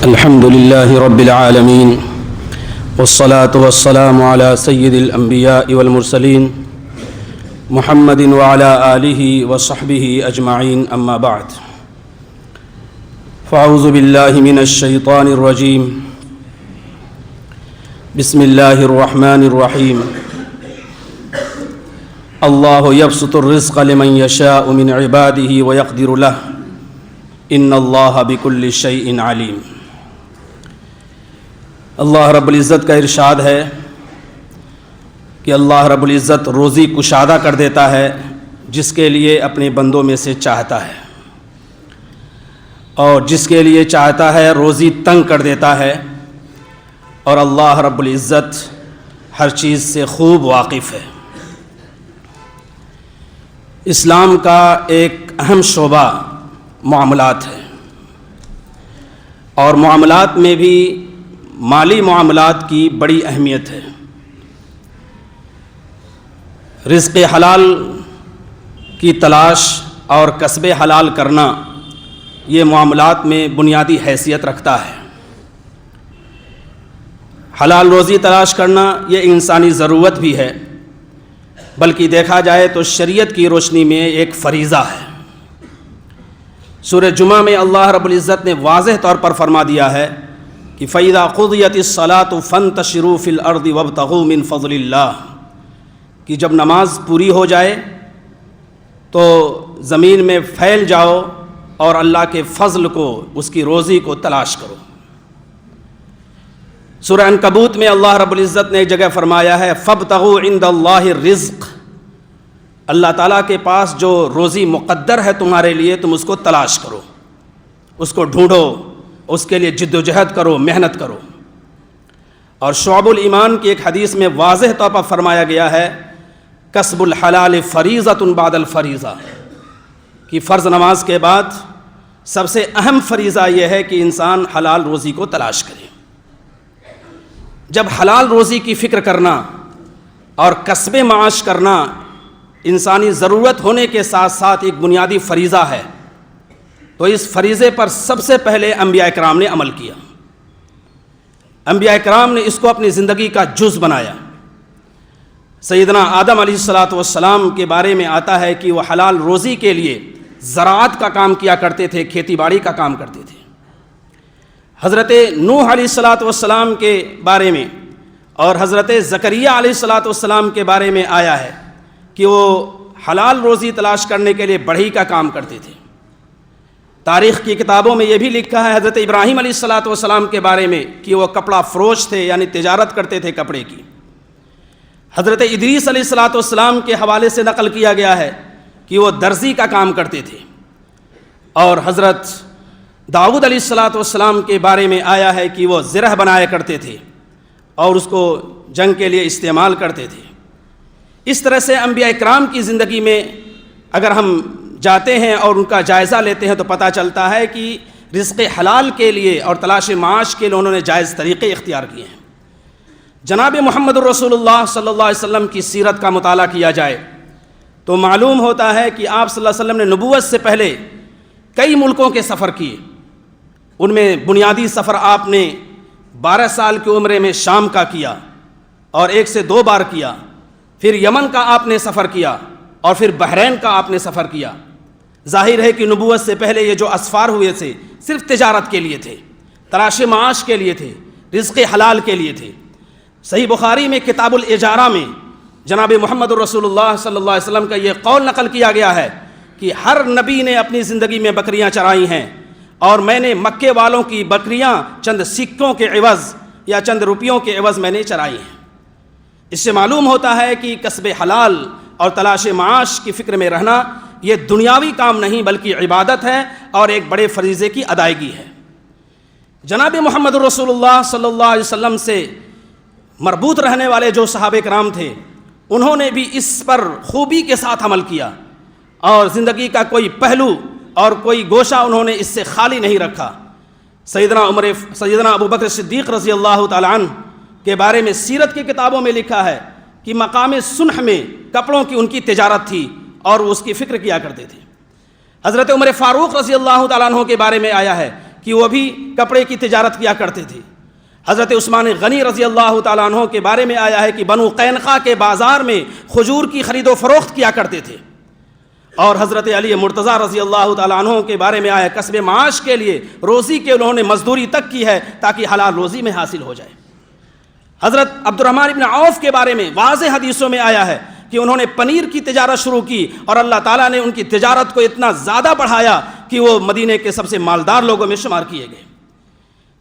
الحمد لله رب العالمين والصلاة والسلام على سيد الأنبياء والمرسلين محمد وعلى آله وصحبه أجمعين أما بعد فأعوذ بالله من الشيطان الرجيم بسم الله الرحمن الرحيم الله يبسط الرزق لمن يشاء من عباده ويقدر له ان اللہ بكل شيء علیم۔ اللہ رب العزت کا ارشاد ہے کہ اللہ رب العزت روزی کشادہ کر دیتا ہے جس کے لیے اپنے بندوں میں سے چاہتا ہے، اور جس کے لیے چاہتا ہے روزی تنگ کر دیتا ہے، اور اللہ رب العزت ہر چیز سے خوب واقف ہے۔ اسلام کا ایک اہم شعبہ معاملات ہے، اور معاملات میں بھی مالی معاملات کی بڑی اہمیت ہے۔ رزق حلال کی تلاش اور کسب حلال کرنا یہ معاملات میں بنیادی حیثیت رکھتا ہے۔ حلال روزی تلاش کرنا یہ انسانی ضرورت بھی ہے، بلکہ دیکھا جائے تو شریعت کی روشنی میں ایک فریضہ ہے۔ سورہ جمعہ میں اللہ رب العزت نے واضح طور پر فرما دیا ہے کہ فَإِذَا قُضِيَتِ الصَّلَاةُ فَانتَشِرُوا فِي الْأَرْضِ وَابْتَغُوا مِنْ فَضْلِ اللَّهِ، کہ جب نماز پوری ہو جائے تو زمین میں پھیل جاؤ اور اللہ کے فضل کو، اس کی روزی کو تلاش کرو۔ سورہ عنکبوت میں اللہ رب العزت نے ایک جگہ فرمایا ہے فَابْتَغُوا عِنْدَ اللَّهِ الرِّزْقَ، اللہ تعالیٰ کے پاس جو روزی مقدر ہے تمہارے لیے تم اس کو تلاش کرو، اس کو ڈھونڈو، اس کے لیے جد و جہد کرو، محنت کرو۔ اور شعب الایمان کی ایک حدیث میں واضح طور پر فرمایا گیا ہے کسب الحلال فریضۃ بعد الفریضہ، کہ فرض نماز کے بعد سب سے اہم فریضہ یہ ہے کہ انسان حلال روزی کو تلاش کرے۔ جب حلال روزی کی فکر کرنا اور کسب معاش کرنا انسانی ضرورت ہونے کے ساتھ ساتھ ایک بنیادی فریضہ ہے، تو اس فریضے پر سب سے پہلے انبیاء کرام نے عمل کیا۔ انبیاء کرام نے اس کو اپنی زندگی کا جز بنایا۔ سیدنا آدم علیہ السلام کے بارے میں آتا ہے کہ وہ حلال روزی کے لیے زراعت کا کام کیا کرتے تھے، کھیتی باڑی کا کام کرتے تھے۔ حضرت نوح علیہ السلام کے بارے میں اور حضرت زکریا علیہ السلام کے بارے میں آیا ہے کہ وہ حلال روزی تلاش کرنے کے لیے بڑھئی کا کام کرتے تھے۔ تاریخ کی کتابوں میں یہ بھی لکھا ہے حضرت ابراہیم علیہ السلام کے بارے میں کہ وہ کپڑا فروش تھے، یعنی تجارت کرتے تھے کپڑے کی۔ حضرت ادریس علیہ السلام کے حوالے سے نقل کیا گیا ہے کہ وہ درزی کا کام کرتے تھے۔ اور حضرت داؤد علیہ السلام کے بارے میں آیا ہے کہ وہ زرہ بنایا کرتے تھے اور اس کو جنگ کے لیے استعمال کرتے تھے۔ اس طرح سے انبیاء اکرام کی زندگی میں اگر ہم جاتے ہیں اور ان کا جائزہ لیتے ہیں تو پتہ چلتا ہے کہ رزق حلال کے لیے اور تلاش معاش کے لیے انہوں نے جائز طریقے اختیار کیے ہیں۔ جناب محمد الرسول اللہ صلی اللہ علیہ وسلم کی سیرت کا مطالعہ کیا جائے تو معلوم ہوتا ہے کہ آپ صلی اللہ علیہ وسلم نے نبوت سے پہلے کئی ملکوں کے سفر کیے۔ ان میں بنیادی سفر آپ نے 12 سال کی عمر میں شام کا کیا اور 1 سے 2 بار کیا، پھر یمن کا آپ نے سفر کیا اور پھر بحرین کا آپ نے سفر کیا۔ ظاہر ہے کہ نبوت سے پہلے یہ جو اسفار ہوئے تھے صرف تجارت کے لیے تھے، تلاش معاش کے لیے تھے، رزق حلال کے لیے تھے۔ صحیح بخاری میں کتاب الاجارہ میں جناب محمد الرسول اللہ صلی اللہ علیہ وسلم کا یہ قول نقل کیا گیا ہے کہ ہر نبی نے اپنی زندگی میں بکریاں چرائی ہیں، اور میں نے مکے والوں کی بکریاں چند سکوں کے عوض یا چند روپیوں کے عوض میں نے چرائی ہیں۔ اس سے معلوم ہوتا ہے کہ کسب حلال اور تلاش معاش کی فکر میں رہنا یہ دنیاوی کام نہیں بلکہ عبادت ہے اور ایک بڑے فریضے کی ادائیگی ہے۔ جناب محمد رسول اللہ صلی اللہ علیہ وسلم سے مربوط رہنے والے جو صحابہ کرام تھے انہوں نے بھی اس پر خوبی کے ساتھ عمل کیا، اور زندگی کا کوئی پہلو اور کوئی گوشہ انہوں نے اس سے خالی نہیں رکھا۔ سیدنا ابو بکر صدیق رضی اللہ تعالیٰ عنہ کے بارے میں سیرت کی کتابوں میں لکھا ہے کہ مقام سنح میں کپڑوں کی ان کی تجارت تھی اور وہ اس کی فکر کیا کرتے تھے۔ حضرت عمر فاروق رضی اللہ تعالیٰ عنہ کے بارے میں آیا ہے کہ وہ بھی کپڑے کی تجارت کیا کرتے تھے۔ حضرت عثمان غنی رضی اللہ تعالیٰ عنہ کے بارے میں آیا ہے کہ بنو قینقاع کے بازار میں کھجور کی خرید و فروخت کیا کرتے تھے۔ اور حضرت علی مرتضیٰ رضی اللہ تعالیٰ عنہ کے بارے میں آیا ہے کسب معاش کے لیے روزی کے انہوں نے مزدوری تک کی ہے تاکہ حلال روزی میں حاصل ہو جائے۔ حضرت عبد الرحمن ابن عوف کے بارے میں واضح حدیثوں میں آیا ہے کہ انہوں نے پنیر کی تجارت شروع کی اور اللہ تعالیٰ نے ان کی تجارت کو اتنا زیادہ بڑھایا کہ وہ مدینے کے سب سے مالدار لوگوں میں شمار کیے گئے۔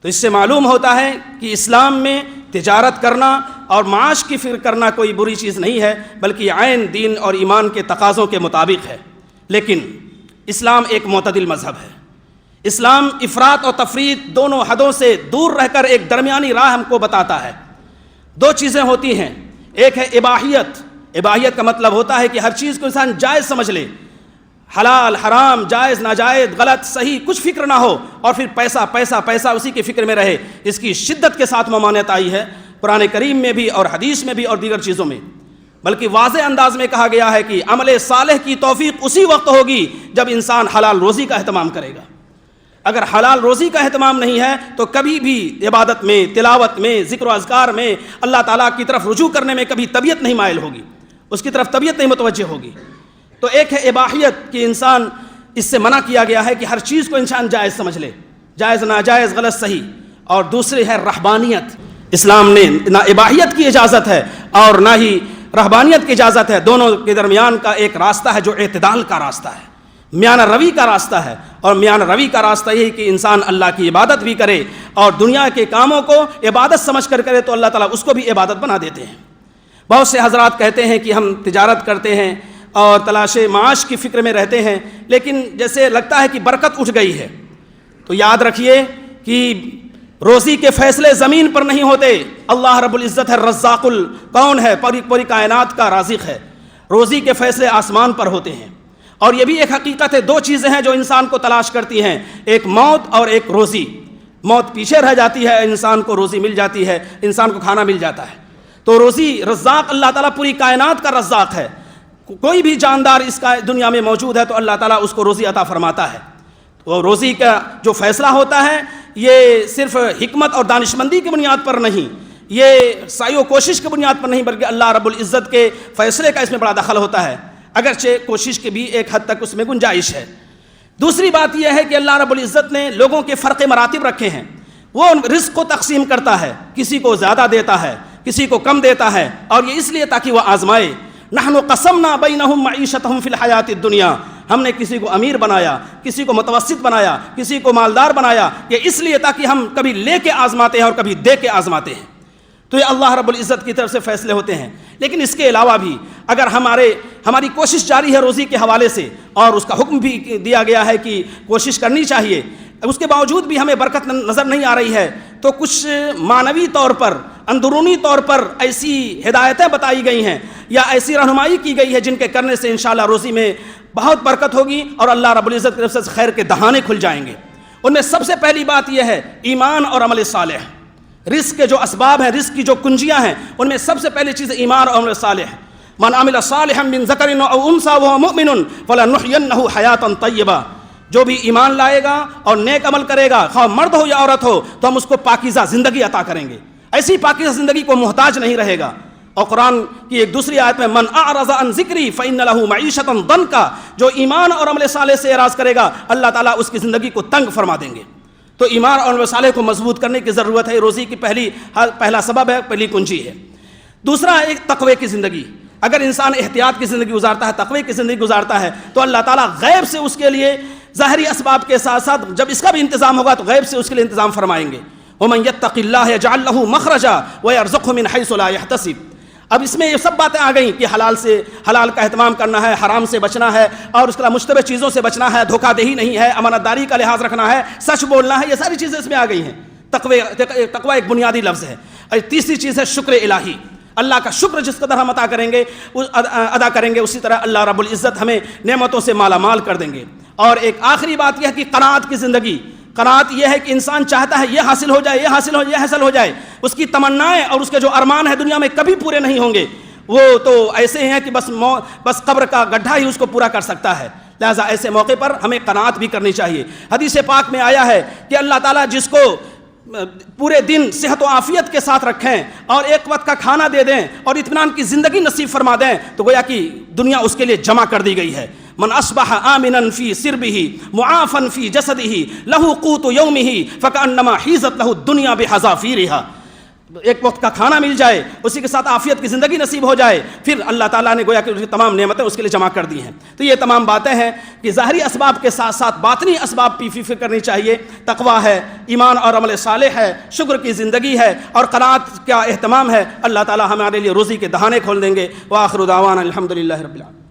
تو اس سے معلوم ہوتا ہے کہ اسلام میں تجارت کرنا اور معاش کی فکر کرنا کوئی بری چیز نہیں ہے، بلکہ عین دین اور ایمان کے تقاضوں کے مطابق ہے۔ لیکن اسلام ایک معتدل مذہب ہے۔ اسلام افراط اور تفریط دونوں حدوں سے دور رہ کر ایک درمیانی راہ ہم کو بتاتا ہے۔ دو چیزیں ہوتی ہیں، ایک ہے اباحیت۔ اباحیت کا مطلب ہوتا ہے کہ ہر چیز کو انسان جائز سمجھ لے، حلال حرام جائز ناجائز غلط صحیح کچھ فکر نہ ہو، اور پھر پیسہ پیسہ پیسہ اسی کے فکر میں رہے۔ اس کی شدت کے ساتھ ممانعت آئی ہے قرآن کریم میں بھی اور حدیث میں بھی اور دیگر چیزوں میں، بلکہ واضح انداز میں کہا گیا ہے کہ عمل صالح کی توفیق اسی وقت ہوگی جب انسان حلال روزی کا اہتمام کرے گا۔ اگر حلال روزی کا اہتمام نہیں ہے تو کبھی بھی عبادت میں، تلاوت میں، ذکر و اذکار میں، اللہ تعالیٰ کی طرف رجوع کرنے میں کبھی طبیعت نہیں مائل ہوگی، اس کی طرف طبیعت نہیں متوجہ ہوگی۔ تو ایک ہے اباحیت کہ انسان اس سے منع کیا گیا ہے کہ ہر چیز کو انسان جائز سمجھ لے، جائز ناجائز غلط صحیح، اور دوسری ہے رہبانیت۔ اسلام نے نہ اباحیت کی اجازت ہے اور نہ ہی رہبانیت کی اجازت ہے، دونوں کے درمیان کا ایک راستہ ہے جو اعتدال کا راستہ ہے، میانہ روی کا راستہ ہے۔ اور میانہ روی کا راستہ یہ ہے کہ انسان اللہ کی عبادت بھی کرے اور دنیا کے کاموں کو عبادت سمجھ کر کرے تو اللہ تعالیٰ اس کو بھی عبادت بنا دیتے ہیں۔ بہت سے حضرات کہتے ہیں کہ ہم تجارت کرتے ہیں اور تلاش معاش کی فکر میں رہتے ہیں، لیکن جیسے لگتا ہے کہ برکت اٹھ گئی ہے۔ تو یاد رکھیے کہ روزی کے فیصلے زمین پر نہیں ہوتے، اللہ رب العزت ہے رزاق کون ہے، پوری کائنات کا رازق ہے۔ روزی کے فیصلے آسمان پر ہوتے ہیں، اور یہ بھی ایک حقیقت ہے، دو چیزیں ہیں جو انسان کو تلاش کرتی ہیں، ایک موت اور ایک روزی۔ موت پیچھے رہ جاتی ہے، انسان کو روزی مل جاتی ہے، انسان کو کھانا مل جاتا ہے۔ تو روزی رزاق اللہ تعالیٰ پوری کائنات کا رزاق ہے، کوئی بھی جاندار اس کا دنیا میں موجود ہے تو اللہ تعالیٰ اس کو روزی عطا فرماتا ہے۔ تو روزی کا جو فیصلہ ہوتا ہے یہ صرف حکمت اور دانشمندی کی بنیاد پر نہیں، یہ سعی و کوشش کی بنیاد پر نہیں، بلکہ اللہ رب العزت کے فیصلے کا اس میں بڑا دخل ہوتا ہے، اگرچہ کوشش کی بھی ایک حد تک اس میں گنجائش ہے۔ دوسری بات یہ ہے کہ اللہ رب العزت نے لوگوں کے فرق مراتب رکھے ہیں، وہ رزق کو تقسیم کرتا ہے، کسی کو زیادہ دیتا ہے، کسی کو کم دیتا ہے، اور یہ اس لیے تاکہ وہ آزمائے۔ نحن قسمنا بینہم معیشتہم فی الحیات الدنیا، ہم نے کسی کو امیر بنایا، کسی کو متوسط بنایا، کسی کو مالدار بنایا، یہ اس لیے تاکہ ہم کبھی لے کے آزماتے ہیں اور کبھی دے کے آزماتے ہیں۔ تو یہ اللہ رب العزت کی طرف سے فیصلے ہوتے ہیں۔ لیکن اس کے علاوہ بھی اگر ہماری کوشش جاری ہے روزی کے حوالے سے، اور اس کا حکم بھی دیا گیا ہے کہ کوشش کرنی چاہیے، اس کے باوجود بھی ہمیں برکت نظر نہیں آ رہی ہے، تو کچھ معنوی طور پر، اندرونی طور پر ایسی ہدایتیں بتائی گئی ہیں یا ایسی رہنمائی کی گئی ہے جن کے کرنے سے انشاءاللہ روزی میں بہت برکت ہوگی اور اللہ رب العزت کی طرف سے خیر کے دہانے کھل جائیں گے۔ ان میں سب سے پہلی بات یہ ہے ایمان اور عمل صالح۔ رزق کے جو اسباب ہیں، رزق کی جو کنجیاں ہیں، ان میں سب سے پہلی چیز ایمان اور عمل صالح۔ من عمل صالحا من ذکر او انثی وهو مؤمن فلنحینہ حیاتا طیبہ، جو بھی ایمان لائے گا اور نیک عمل کرے گا، خواہ مرد ہو یا عورت ہو، تو ہم اس کو پاکیزہ زندگی عطا کریں گے، ایسی پاکیزہ زندگی کو محتاج نہیں رہے گا۔ اور قرآن کی ایک دوسری آیت میں من اعرض عن ذکری فإن له معیشۃ ضنکا، جو ایمان اور عمل صالح سے اعراض کرے گا اللہ تعالیٰ اس کی زندگی کو تنگ فرما دیں گے۔ تو ایمان اور عمل صالح کو مضبوط کرنے کی ضرورت ہے، روزی کی پہلا سبب ہے، پہلی کنجی ہے۔ دوسرا ایک تقوی کی زندگی۔ اگر انسان احتیاط کی زندگی گزارتا ہے، تقوی کی زندگی گزارتا ہے، تو اللہ تعالیٰ غیب سے اس کے لیے ظاہری اسباب کے ساتھ ساتھ جب اس کا بھی انتظام ہوگا تو غیب سے اس کے لیے انتظام فرمائیں گے۔ وَمَن يَتَّقِ اللَّهَ يَجْعَل لَّهُ مَخْرَجًا وَيَرْزُقْهُ مِنْ حَيْثُ لَا يَحْتَسِبُ۔ اب اس میں یہ سب باتیں آ گئیں کہ حلال کا اہتمام کرنا ہے، حرام سے بچنا ہے، اور اس کے علاوہ مشتبہ چیزوں سے بچنا ہے، دھوکہ دہی نہیں ہے، امانت داری کا لحاظ رکھنا ہے، سچ بولنا ہے، یہ ساری چیزیں اس میں آ گئی ہیں۔ تقوی ایک بنیادی لفظ ہے۔ اور تیسری چیز ہے شکر الہی، اللہ کا شکر جس قدر ہم ادا کریں گے اسی طرح اللہ رب العزت ہمیں نعمتوں سے مالا مال کر دیں گے۔ اور ایک آخری بات یہ ہے کہ قناعت کی زندگی۔ قناعت یہ ہے کہ انسان چاہتا ہے یہ حاصل ہو جائے، یہ حاصل ہو جائے، اس کی تمنائیں اور اس کے جو ارمان ہیں دنیا میں کبھی پورے نہیں ہوں گے، وہ تو ایسے ہیں کہ بس قبر کا گڈھا ہی اس کو پورا کر سکتا ہے۔ لہٰذا ایسے موقع پر ہمیں قناعت بھی کرنی چاہیے۔ حدیث پاک میں آیا ہے کہ اللہ تعالیٰ جس کو پورے دن صحت و عافیت کے ساتھ رکھیں اور ایک وقت کا کھانا دے دیں اور اطمینان کی زندگی نصیب فرما دیں تو گویا کہ دنیا اس کے لیے جمع کر دی گئی ہے۔ من اصبح آمنا فی سربہ معافا فی جسدہ لہ قوت یومہ فکأنما حیزت لہ الدنیا بحذافیرہا۔ ایک وقت کا کھانا مل جائے، اسی کے ساتھ عافیت کی زندگی نصیب ہو جائے، پھر اللہ تعالیٰ نے گویا کہ اس کی تمام نعمتیں اس کے لیے جمع کر دی ہیں۔ تو یہ تمام باتیں ہیں کہ ظاہری اسباب کے ساتھ ساتھ باطنی اسباب کی فکر کرنی چاہیے۔ تقویٰ ہے، ایمان اور عمل صالح ہے، شکر کی زندگی ہے اور قناعت کا اہتمام ہے۔ اللہ تعالیٰ ہمارے لیے روزی کے دہانے کھول دیں گے۔ وآخر دعوانا الحمدللہ رب العالمین۔